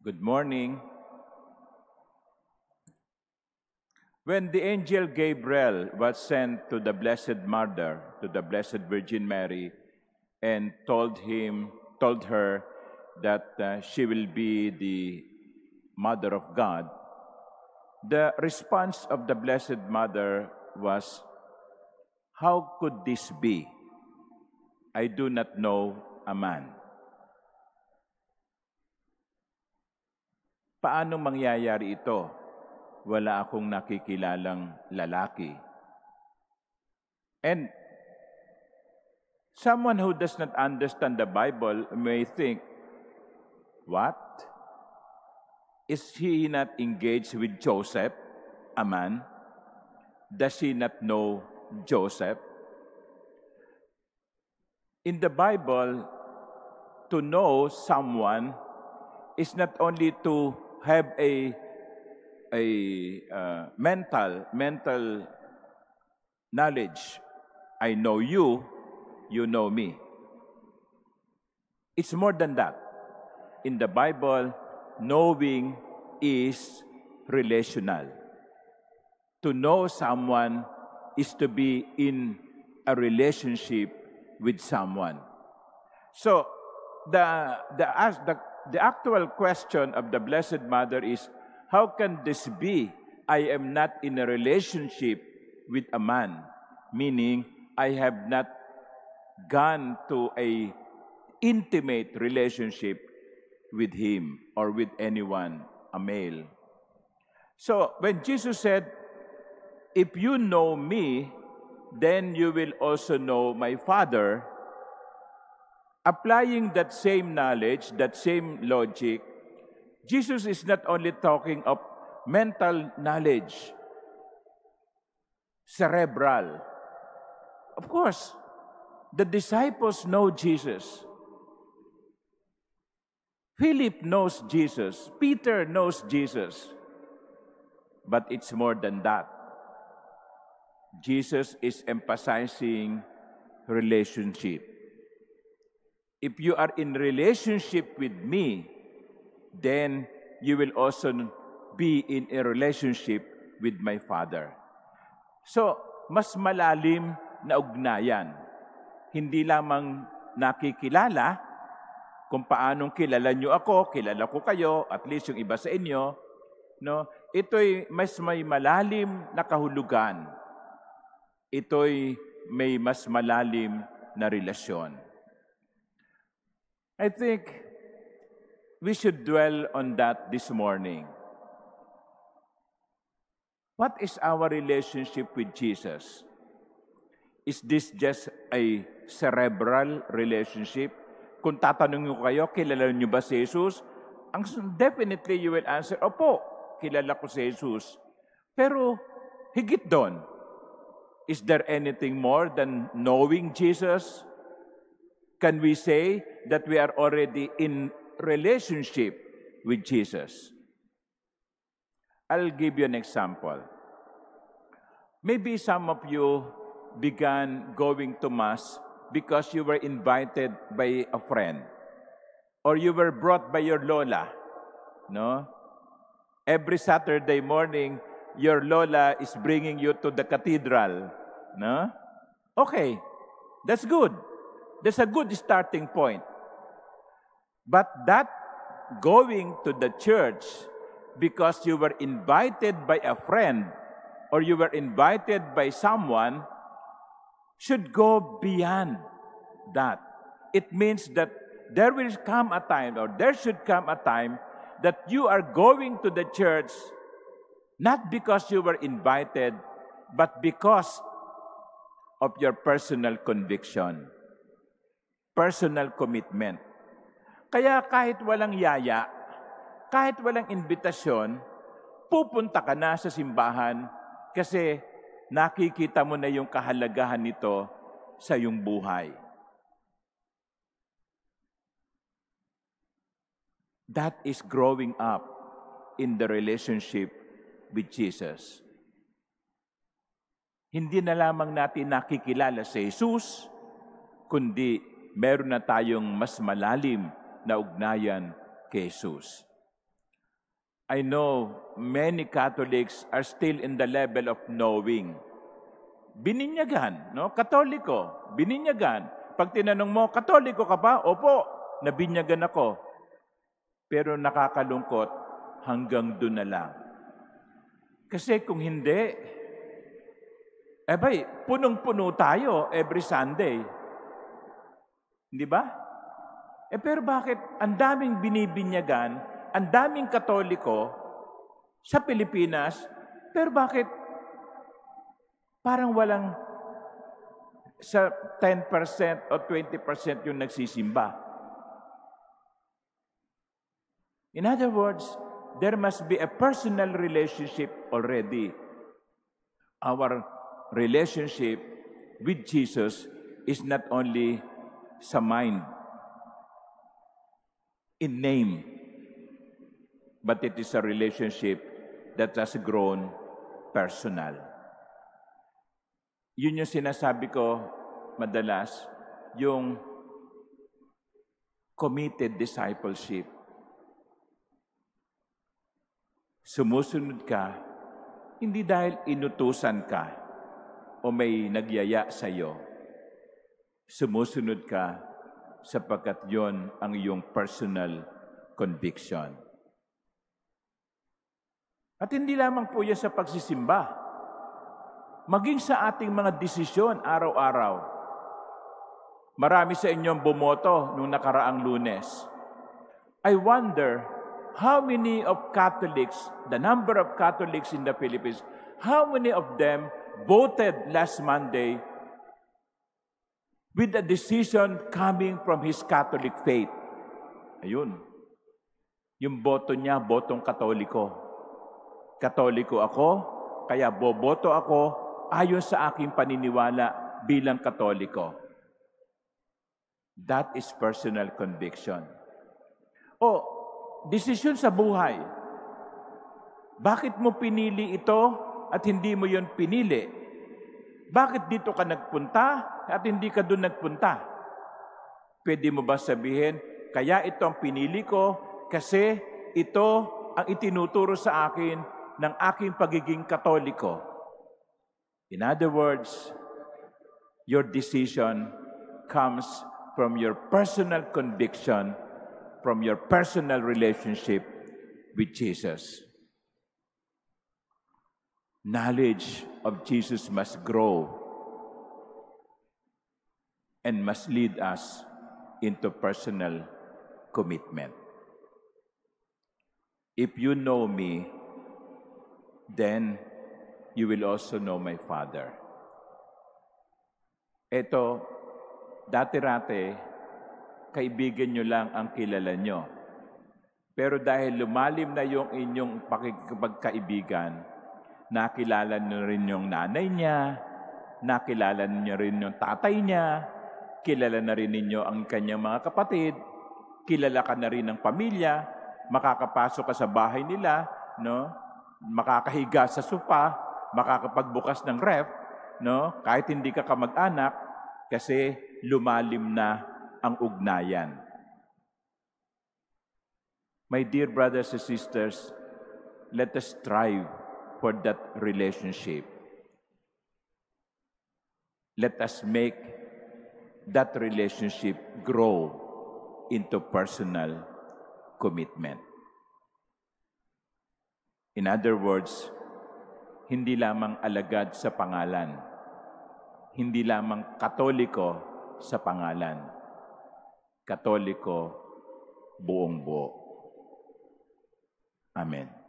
Good morning. When the angel Gabriel was sent to the Blessed Mother, to the Blessed Virgin Mary, and told her that she will be the Mother of God, the response of the Blessed Mother was, "How could this be? I do not know a man." Paano mangyayari ito? Wala akong nakikilalang lalaki. And someone who does not understand the Bible may think, what? Is he not engaged with Joseph, a man? Does he not know Joseph? In the Bible, to know someone is not only to have a mental knowledge. I know you, you know me. It's more than that. In the Bible, knowing is relational. To know someone is to be in a relationship with someone. So, the actual question of the Blessed Mother is, how can this be? I am not in a relationship with a man, meaning I have not gone to a intimate relationship with him or with anyone, a male. So when Jesus said, "If you know me, then you will also know my Father," applying that same knowledge, that same logic, Jesus is not only talking of mental knowledge, cerebral. Of course, the disciples know Jesus. Philip knows Jesus. Peter knows Jesus. But it's more than that. Jesus is emphasizing relationship. If you are in relationship with me, then you will also be in a relationship with my Father. So, mas malalim na ugnayan. Hindi lamang nakikilala kung paanong kilala nyo ako, kilala ko kayo, at least yung iba sa inyo, no? Ito'y mas may malalim na kahulugan. Ito'y may mas malalim na relasyon. I think we should dwell on that this morning. What is our relationship with Jesus? Is this just a cerebral relationship? Kung tatanungin ko kayo, kilala niyo ba si Jesus? Definitely you will answer, opo, kilala ko si Jesus. Pero higit doon, is there anything more than knowing Jesus? Can we say that we are already in relationship with Jesus? I'll give you an example. Maybe some of you began going to Mass because you were invited by a friend or you were brought by your lola, no? Every Saturday morning, your lola is bringing you to the cathedral, no? Okay, that's good. That's a good starting point. But that going to the church because you were invited by a friend or you were invited by someone should go beyond that. It means that there will come a time, or there should come a time, that you are going to the church not because you were invited, but because of your personal conviction, personal commitment. Kaya kahit walang yaya, kahit walang invitasyon, pupunta ka na sa simbahan kasi nakikita mo na yung kahalagahan nito sa iyong buhay. That is growing up in the relationship with Jesus. Hindi na lamang natin nakikilala si Jesus, kundi meron na tayong mas malalim na ugnayan kay Jesus. I know many Catholics are still in the level of knowing. Bininyagan, no? Katoliko, bininyagan. Pag tinanong mo, Katoliko ka ba? Opo, nabinyagan ako. Pero nakakalungkot, hanggang doon na lang. Kasi kung hindi, punong-puno tayo every Sunday. Di ba? Pero bakit ang daming binibinyagan, ang daming Katoliko sa Pilipinas, pero bakit parang walang sa 10% o 20% yung nagsisimba? In other words, there must be a personal relationship already. Our relationship with Jesus is not only sa mind, in name, but it is a relationship that has grown personal. Yun yung sinasabi ko madalas, yung committed discipleship. Sumusunod ka, hindi dahil inutusan ka o may nagyaya sa iyo. Sumusunod ka sapagkat yon ang iyong personal conviction. At hindi lamang po yan sa pagsisimba. Maging sa ating mga desisyon araw-araw. Marami sa inyong bumoto nung nakaraang Lunes. I wonder how many of Catholics, the number of Catholics in the Philippines, how many of them voted last Monday with a decision coming from his Catholic faith? Ayun. Yung boto niya, botong Katoliko. Katoliko ako, kaya boboto ako ayon sa aking paniniwala bilang Katoliko. That is personal conviction. O, desisyon sa buhay. Bakit mo pinili ito at hindi mo yon pinili? Bakit dito ka nagpunta at hindi ka doon nagpunta? Pwede mo ba sabihin, kaya ito ang pinili ko kasi ito ang itinuturo sa akin ng aking pagiging Katoliko? In other words, your decision comes from your personal conviction, from your personal relationship with Jesus. Knowledge of Jesus must grow and must lead us into personal commitment. If you know me, then you will also know my Father. Ito, dati-rate, kaibigan nyo lang ang kilala nyo. Pero dahil lumalim na yung inyong pagkaibigan, nakilala nyo rin yung nanay niya, nakilala nyo rin yung tatay niya, kilala na rin ninyo ang kanyang mga kapatid, kilala ka na rin ng pamilya, makakapasok ka sa bahay nila, no? Makakahiga sa sofa, makakapagbukas ng ref, no? Kahit hindi ka kamag-anak, kasi lumalim na ang ugnayan. My dear brothers and sisters, let us strive for that relationship. Let us make that relationship grow into personal commitment. In other words, hindi lamang alagad sa pangalan, hindi lamang Katoliko sa pangalan, Katoliko buong buo. Amen.